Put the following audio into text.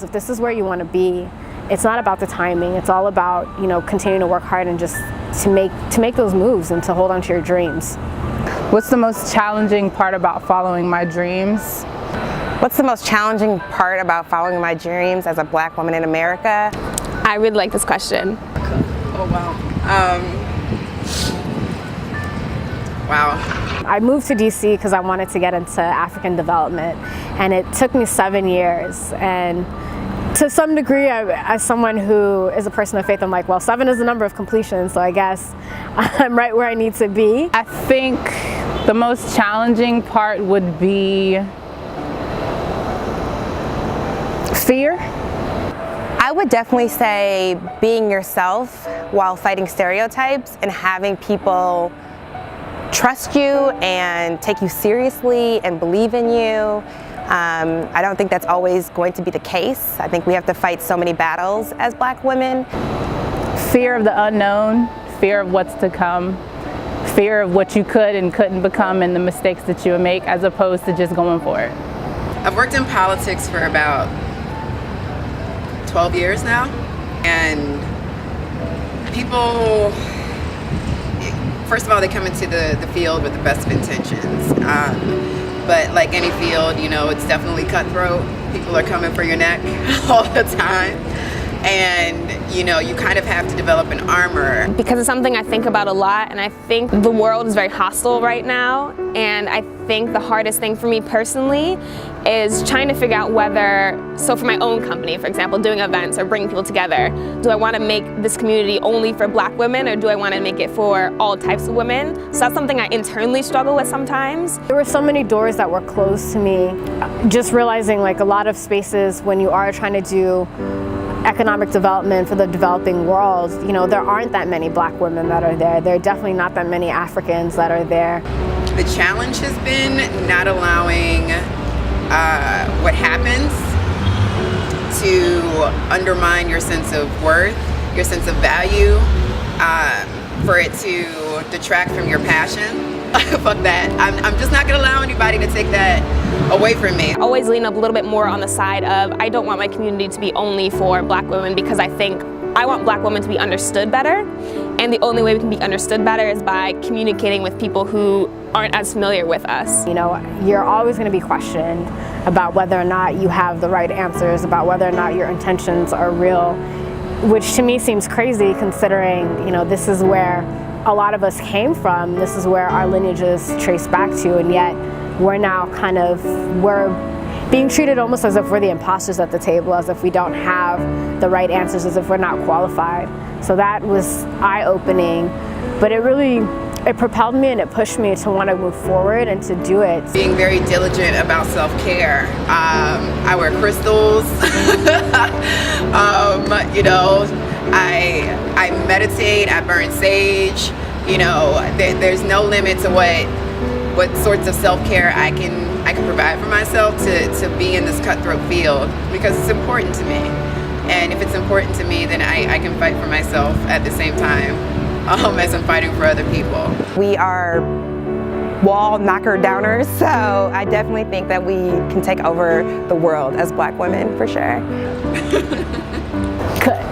If this is where you want to be, it's not about the timing. It's all about, continuing to work hard and just to make those moves and to hold on to your dreams. What's the most challenging part about following my dreams? What's the most challenging part about following my dreams as a Black woman in America? I really like this question. Oh, wow. Wow. I moved to DC because I wanted to get into African development, and it took me 7 years. And to some degree, as someone who is a person of faith, I'm like, well, 7 is the number of completion, so I guess I'm right where I need to be. I think the most challenging part would be fear. I would definitely say being yourself while fighting stereotypes and having people trust you and take you seriously and believe in you. I don't think that's always going to be the case. I think we have to fight so many battles as Black women. Fear of the unknown, fear of what's to come, fear of what you could and couldn't become and the mistakes that you would make, as opposed to just going for it. I've worked in politics for about 12 years now, and people, first of all, they come into the field with the best of intentions. But like any field, it's definitely cutthroat. People are coming for your neck all the time. And, you kind of have to develop an armor. Because it's something I think about a lot, and I think the world is very hostile right now. And I think the hardest thing for me personally is trying to figure out whether, so for my own company, for example, doing events or bringing people together, do I want to make this community only for Black women, or do I want to make it for all types of women? So that's something I internally struggle with sometimes. There were so many doors that were closed to me. Just realizing like a lot of spaces when you are trying to do economic development for the developing world, there aren't that many Black women that are there. There are definitely not that many Africans that are there. The challenge has been not allowing what happens to undermine your sense of worth, your sense of value, for it to detract from your passion. Fuck that. I'm just not gonna allow anybody to take that away from me. Always lean up a little bit more on the side of, I don't want my community to be only for Black women, because I think I want Black women to be understood better. And the only way we can be understood better is by communicating with people who aren't as familiar with us. You're always going to be questioned about whether or not you have the right answers, about whether or not your intentions are real, which to me seems crazy considering, this is where a lot of us came from. This is where our lineages trace back to, and yet we're now we're being treated almost as if we're the imposters at the table, as if we don't have the right answers, as if we're not qualified. So that was eye-opening, but it propelled me and it pushed me to want to move forward and to do it. Being very diligent about self-care. I wear crystals. I meditate, I burn sage. There's no limit to what sorts of self-care I can provide for myself to be in this cutthroat field, because it's important to me. And if it's important to me, then I can fight for myself at the same time as I'm fighting for other people. We are wall knocker downers, so I definitely think that we can take over the world as Black women, for sure. Cut.